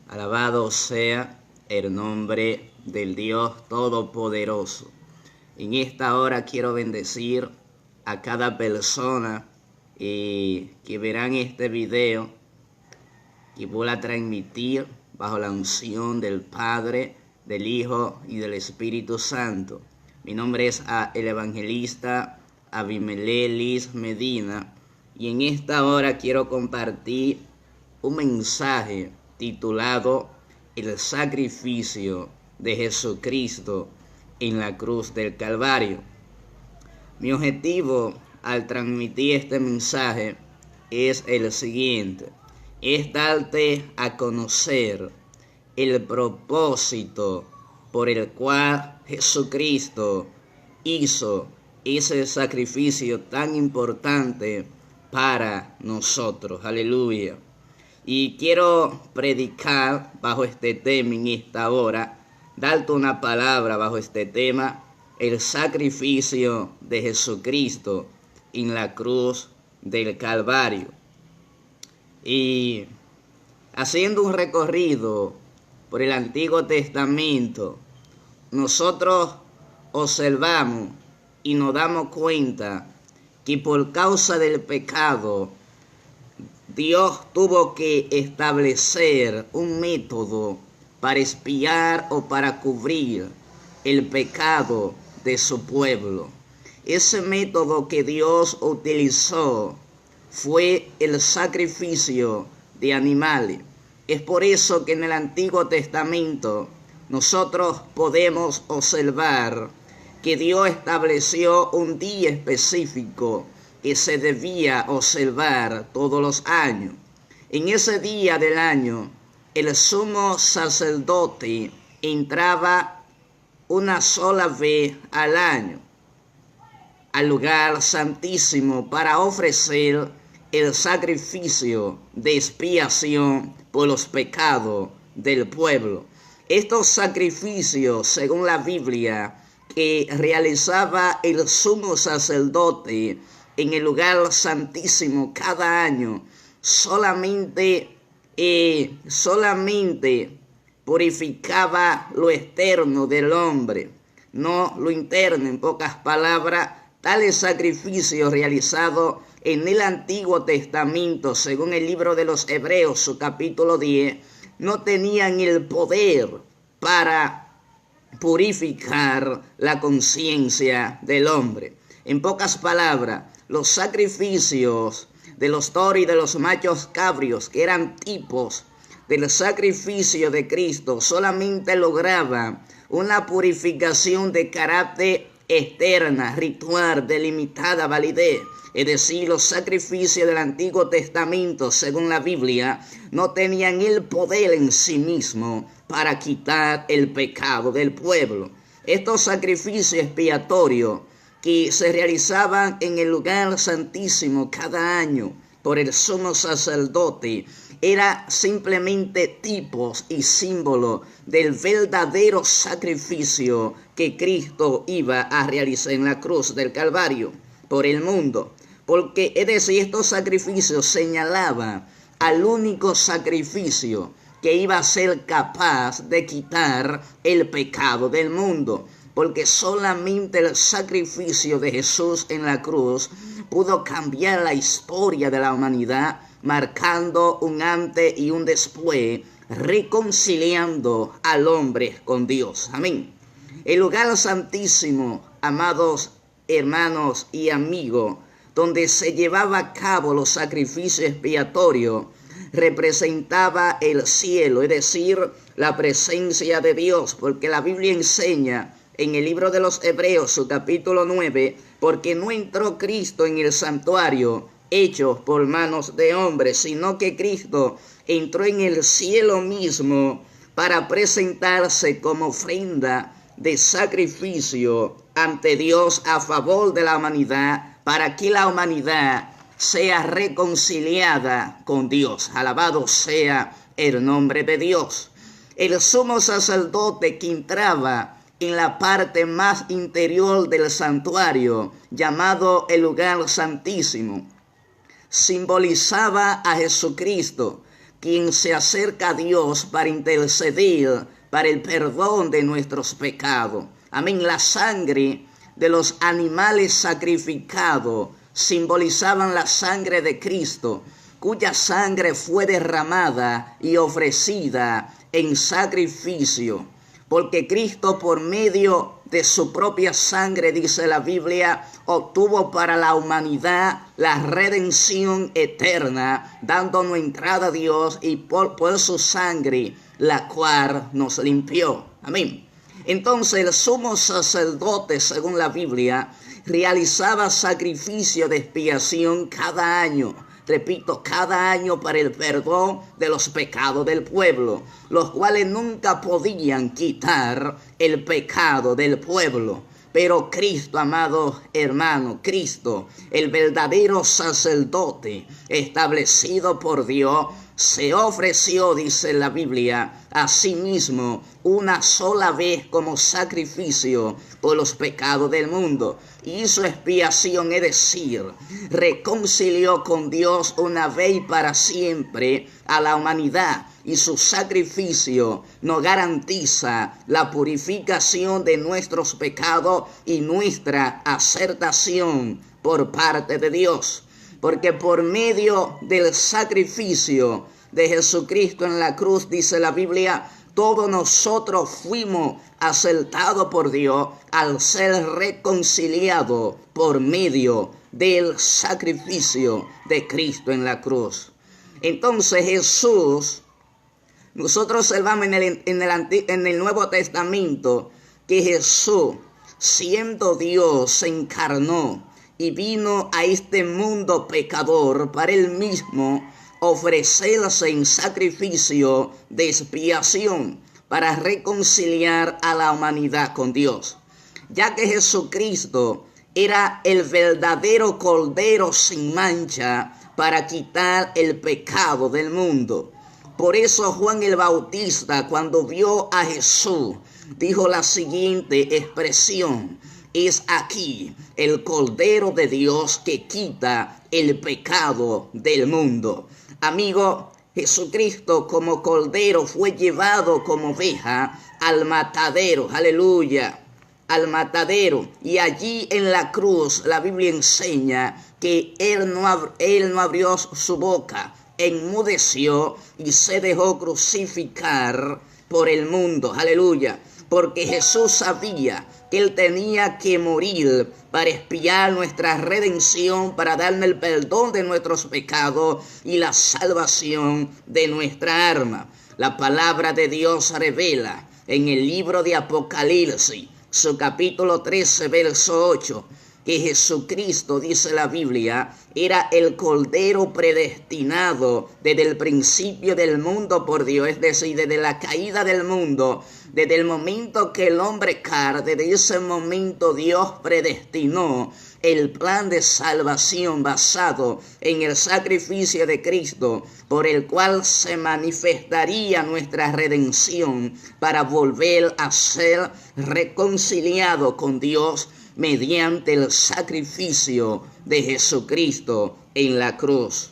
Alabado sea el nombre del Dios Todopoderoso. En esta hora quiero bendecir a cada persona que verán este video, que voy a transmitir bajo la unción del Padre, del Hijo y del Espíritu Santo. Mi nombre es el evangelista Abimelech Medina, y en esta hora quiero compartir un mensaje titulado El sacrificio de Jesucristo en la cruz del Calvario. Mi objetivo al transmitir este mensaje es el siguiente: es darte a conocer el propósito por el cual Jesucristo hizo ese sacrificio tan importante para nosotros. Aleluya. Y quiero predicar bajo este tema en esta hora, darte una palabra bajo este tema: el sacrificio de Jesucristo en la cruz del Calvario. Y haciendo un recorrido por el Antiguo Testamento, nosotros observamos y nos damos cuenta que por causa del pecado, Dios tuvo que establecer un método para expiar o para cubrir el pecado de su pueblo. Ese método que Dios utilizó fue el sacrificio de animales. Es por eso que en el Antiguo Testamento nosotros podemos observar que Dios estableció un día específico que se debía observar todos los años. En ese día del año, el sumo sacerdote entraba una sola vez al año al lugar santísimo para ofrecer el sacrificio de expiación por los pecados del pueblo. Estos sacrificios, según la Biblia, que realizaba el sumo sacerdote en el lugar santísimo cada año, solamente purificaba lo externo del hombre, no lo interno. En pocas palabras, tales sacrificios realizados en el Antiguo Testamento, según el libro de los Hebreos, su capítulo 10, no tenían el poder para purificar la conciencia del hombre. En pocas palabras, los sacrificios de los toros y de los machos cabrios, que eran tipos del sacrificio de Cristo, solamente lograban una purificación de carácter externa, ritual, de limitada validez. Es decir, los sacrificios del Antiguo Testamento, según la Biblia, no tenían el poder en sí mismo para quitar el pecado del pueblo. Estos sacrificios expiatorios que se realizaban en el lugar santísimo cada año por el sumo sacerdote eran simplemente tipos y símbolos del verdadero sacrificio que Cristo iba a realizar en la cruz del Calvario por el mundo. Porque, es decir, estos sacrificios señalaban al único sacrificio que iba a ser capaz de quitar el pecado del mundo. Porque solamente el sacrificio de Jesús en la cruz pudo cambiar la historia de la humanidad, marcando un antes y un después, reconciliando al hombre con Dios. Amén. El lugar santísimo, amados hermanos y amigos, donde se llevaba a cabo los sacrificios expiatorios, representaba el cielo, es decir, la presencia de Dios, porque la Biblia enseña en el libro de los Hebreos, su capítulo 9, porque no entró Cristo en el santuario hecho por manos de hombres, sino que Cristo entró en el cielo mismo para presentarse como ofrenda de sacrificio ante Dios a favor de la humanidad, para que la humanidad sea reconciliada con Dios. Alabado sea el nombre de Dios. El sumo sacerdote que entraba en la parte más interior del santuario, llamado el lugar santísimo, simbolizaba a Jesucristo, quien se acerca a Dios para interceder para el perdón de nuestros pecados. Amén. La sangre de los animales sacrificados simbolizaban la sangre de Cristo, cuya sangre fue derramada y ofrecida en sacrificio. Porque Cristo, por medio de su propia sangre, dice la Biblia, obtuvo para la humanidad la redención eterna, dándonos entrada a Dios, y por su sangre, la cual nos limpió. Amén. Entonces el sumo sacerdote, según la Biblia, realizaba sacrificio de expiación cada año. Repito, cada año, para el perdón de los pecados del pueblo, los cuales nunca podían quitar el pecado del pueblo. Pero Cristo, amado hermano, Cristo, el verdadero sacerdote establecido por Dios, se ofreció, dice la Biblia, a sí mismo una sola vez como sacrificio por los pecados del mundo. Hizo expiación, es decir, reconcilió con Dios una vez y para siempre a la humanidad. Y su sacrificio nos garantiza la purificación de nuestros pecados y nuestra aceptación por parte de Dios. Porque por medio del sacrificio de Jesucristo en la cruz, dice la Biblia, todos nosotros fuimos aceptados por Dios al ser reconciliados por medio del sacrificio de Cristo en la cruz. Entonces Jesús, nosotros observamos en el Nuevo Testamento que Jesús, siendo Dios, se encarnó y vino a este mundo pecador para él mismo ofrecerse en sacrificio de expiación para reconciliar a la humanidad con Dios, ya que Jesucristo era el verdadero Cordero sin mancha para quitar el pecado del mundo. Por eso Juan el Bautista, cuando vio a Jesús, dijo la siguiente expresión: es aquí el Cordero de Dios que quita el pecado del mundo. Amigo, Jesucristo como Cordero fue llevado como oveja al matadero. Aleluya. Al matadero. Y allí en la cruz la Biblia enseña que Él no abrió su boca, enmudeció y se dejó crucificar por el mundo. Aleluya. Porque Jesús sabía que Él tenía que morir para expiar nuestra redención, para darnos el perdón de nuestros pecados y la salvación de nuestra alma. La palabra de Dios revela en el libro de Apocalipsis, su capítulo 13, verso 8, que Jesucristo, dice la Biblia, era el Cordero predestinado desde el principio del mundo por Dios, es decir, desde la caída del mundo, desde el momento que el hombre cae, desde ese momento Dios predestinó el plan de salvación basado en el sacrificio de Cristo, por el cual se manifestaría nuestra redención para volver a ser reconciliado con Dios mediante el sacrificio de Jesucristo en la cruz.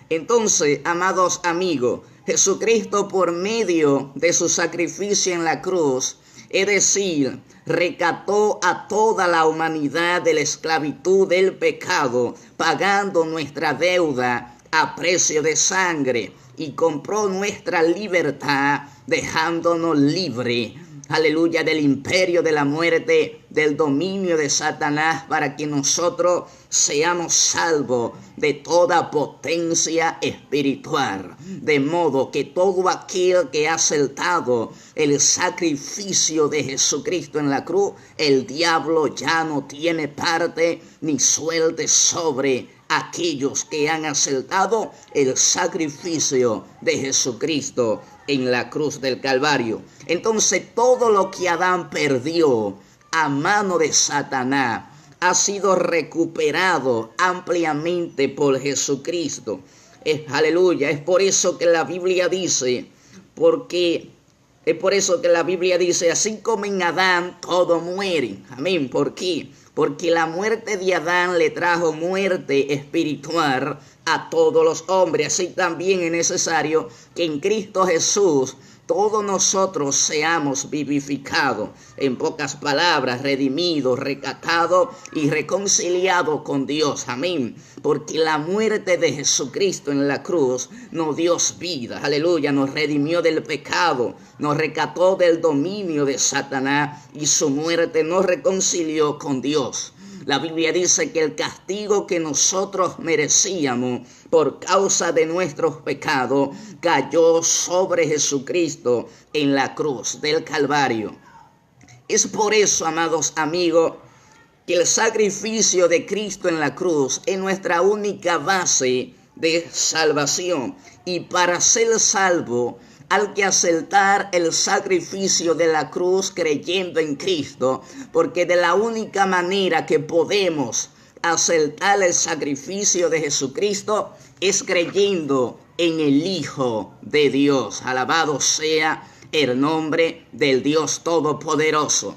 Entonces, amados amigos, Jesucristo, por medio de su sacrificio en la cruz, es decir, rescató a toda la humanidad de la esclavitud del pecado, pagando nuestra deuda a precio de sangre, y compró nuestra libertad, dejándonos libres, aleluya, del imperio de la muerte, del dominio de Satanás, para que nosotros seamos salvos de toda potencia espiritual. De modo que todo aquel que ha aceptado el sacrificio de Jesucristo en la cruz, el diablo ya no tiene parte ni suerte sobre aquellos que han aceptado el sacrificio de Jesucristo en la cruz del Calvario. Entonces todo lo que Adán perdió a mano de Satanás ha sido recuperado ampliamente por Jesucristo. Aleluya. Es por eso que la Biblia dice, así como en Adán todos mueren. Amén. ¿Por qué? porque la muerte de Adán le trajo muerte espiritual a todos los hombres. Así también es necesario que en Cristo Jesús todos nosotros seamos vivificados, en pocas palabras, redimidos, rescatados y reconciliados con Dios. Amén. Porque la muerte de Jesucristo en la cruz nos dio vida. Aleluya. Nos redimió del pecado, nos rescató del dominio de Satanás y su muerte nos reconcilió con Dios. La Biblia dice que el castigo que nosotros merecíamos por causa de nuestros pecados cayó sobre Jesucristo en la cruz del Calvario. Es por eso, amados amigos, que el sacrificio de Cristo en la cruz es nuestra única base de salvación. Y para ser salvo, hay que aceptar el sacrificio de la cruz creyendo en Cristo, porque de la única manera que podemos aceptar el sacrificio de Jesucristo es creyendo en el Hijo de Dios. Alabado sea el nombre del Dios Todopoderoso.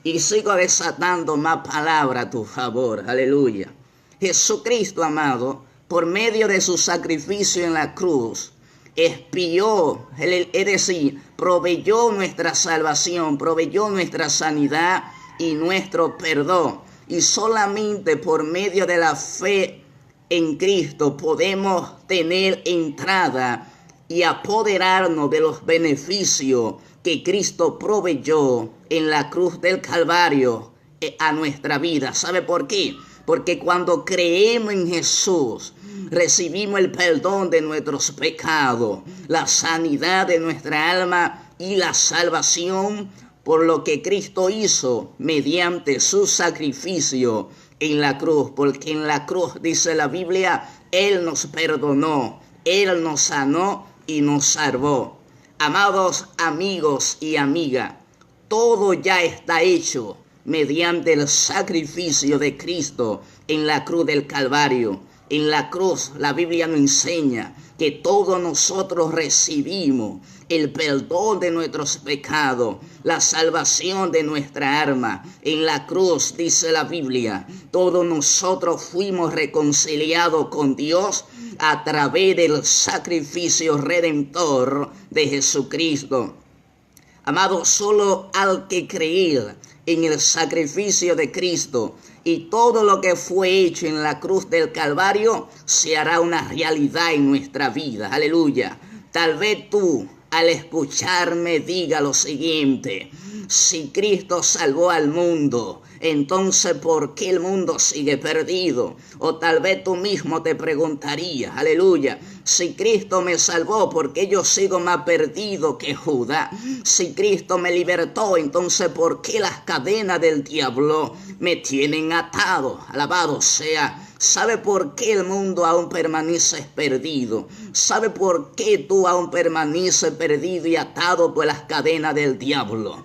Y sigo desatando más palabras a tu favor. Aleluya. Jesucristo, amado, por medio de su sacrificio en la cruz, expió, es decir, proveyó nuestra salvación, proveyó nuestra sanidad y nuestro perdón. Y solamente por medio de la fe en Cristo podemos tener entrada y apoderarnos de los beneficios que Cristo proveyó en la cruz del Calvario a nuestra vida. ¿Sabe por qué? Porque cuando creemos en Jesús, recibimos el perdón de nuestros pecados, la sanidad de nuestra alma y la salvación por lo que Cristo hizo mediante su sacrificio en la cruz. Porque en la cruz, dice la Biblia, Él nos perdonó, Él nos sanó y nos salvó. Amados amigos y amigas, todo ya está hecho mediante el sacrificio de Cristo en la cruz del Calvario. En la cruz la Biblia nos enseña que todos nosotros recibimos el perdón de nuestros pecados, la salvación de nuestra alma. En la cruz, dice la Biblia, todos nosotros fuimos reconciliados con Dios a través del sacrificio redentor de Jesucristo. Amado, solo hay que creer en el sacrificio de Cristo y todo lo que fue hecho en la cruz del Calvario se hará una realidad en nuestra vida. Aleluya. Tal vez tú, al escucharme, diga lo siguiente: si Cristo salvó al mundo, entonces ¿por qué el mundo sigue perdido? O tal vez tú mismo te preguntarías, aleluya, si Cristo me salvó, ¿por qué yo sigo más perdido que Judá? Si Cristo me libertó, entonces ¿por qué las cadenas del diablo me tienen atado? Alabado sea. ¿Sabe por qué el mundo aún permanece perdido? ¿Sabe por qué tú aún permaneces perdido y atado por las cadenas del diablo?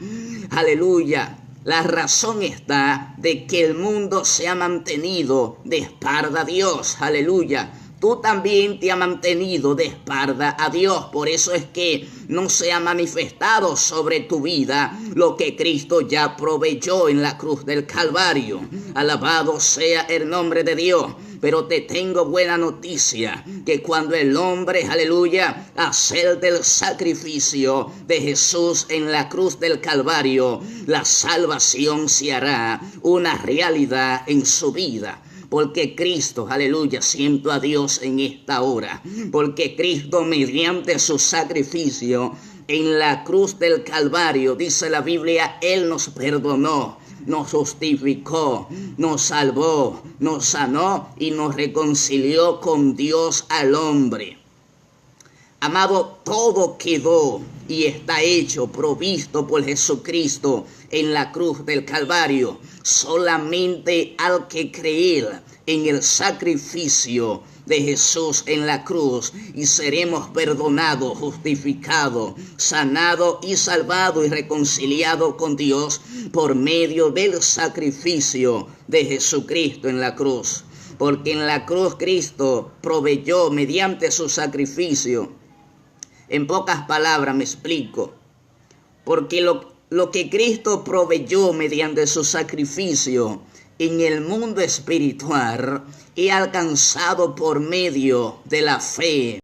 Aleluya. La razón está de que el mundo se ha mantenido de espalda a Dios. Aleluya. Tú también te has mantenido de espalda a Dios. Por eso es que no se ha manifestado sobre tu vida lo que Cristo ya proveyó en la cruz del Calvario. Alabado sea el nombre de Dios. Pero te tengo buena noticia, que cuando el hombre, aleluya, hacer del sacrificio de Jesús en la cruz del Calvario, la salvación se hará una realidad en su vida. Porque Cristo, aleluya, siento a Dios en esta hora. Porque Cristo, mediante su sacrificio en la cruz del Calvario, dice la Biblia, Él nos perdonó, nos justificó, nos salvó, nos sanó y nos reconcilió con Dios al hombre. Amado, todo quedó y está hecho, provisto por Jesucristo en la cruz del Calvario. Solamente hay que creer en el sacrificio de Jesús en la cruz y seremos perdonados, justificados, sanados y salvados y reconciliados con Dios por medio del sacrificio de Jesucristo en la cruz. Porque en la cruz Cristo proveyó mediante su sacrificio. En pocas palabras me explico. Porque lo que Cristo proveyó mediante su sacrificio en el mundo espiritual he alcanzado por medio de la fe.